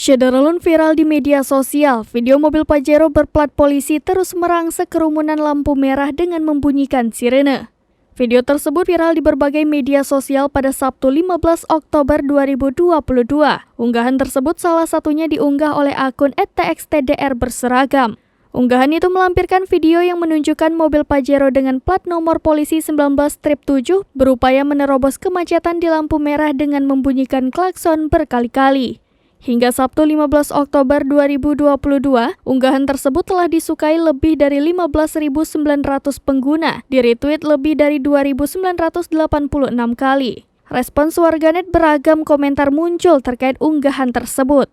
Syederalun viral di media sosial. Video mobil Pajero berplat polisi terus merangsek kerumunan lampu merah dengan membunyikan sirene. Video tersebut viral di berbagai media sosial pada Sabtu 15 Oktober 2022. Unggahan tersebut salah satunya diunggah oleh akun @txtdr berseragam. Unggahan itu melampirkan video yang menunjukkan mobil Pajero dengan plat nomor polisi 19-7 berupaya menerobos kemacetan di lampu merah dengan membunyikan klakson berkali-kali. Hingga Sabtu 15 Oktober 2022, unggahan tersebut telah disukai lebih dari 15.900 pengguna, di-retweet lebih dari 2.986 kali. Respons warganet beragam komentar muncul terkait unggahan tersebut.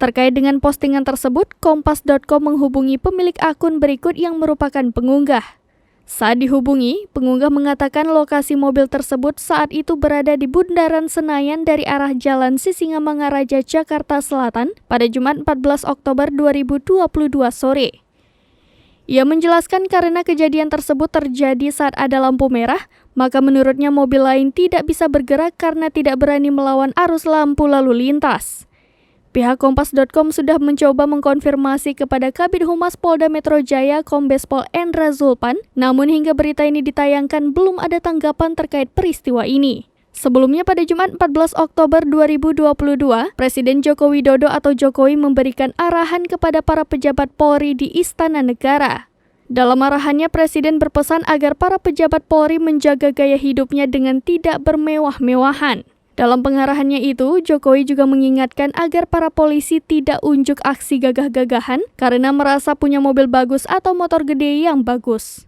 Terkait dengan postingan tersebut, Kompas.com menghubungi pemilik akun berikut yang merupakan pengunggah. Saat dihubungi, pengunggah mengatakan lokasi mobil tersebut saat itu berada di Bundaran Senayan dari arah Jalan Sisingamangaraja, Jakarta Selatan pada Jumat 14 Oktober 2022 sore. Ia menjelaskan karena kejadian tersebut terjadi saat ada lampu merah, maka menurutnya mobil lain tidak bisa bergerak karena tidak berani melawan arus lampu lalu lintas. Pihak Kompas.com sudah mencoba mengkonfirmasi kepada Kabid Humas Polda Metro Jaya Kombes Pol Endra Zulpan, namun hingga berita ini ditayangkan belum ada tanggapan terkait peristiwa ini. Sebelumnya pada Jumat 14 Oktober 2022, Presiden Joko Widodo atau Jokowi memberikan arahan kepada para pejabat Polri di Istana Negara. Dalam arahannya, Presiden berpesan agar para pejabat Polri menjaga gaya hidupnya dengan tidak bermewah-mewahan. Dalam pengarahannya itu, Jokowi juga mengingatkan agar para polisi tidak unjuk aksi gagah-gagahan karena merasa punya mobil bagus atau motor gede yang bagus.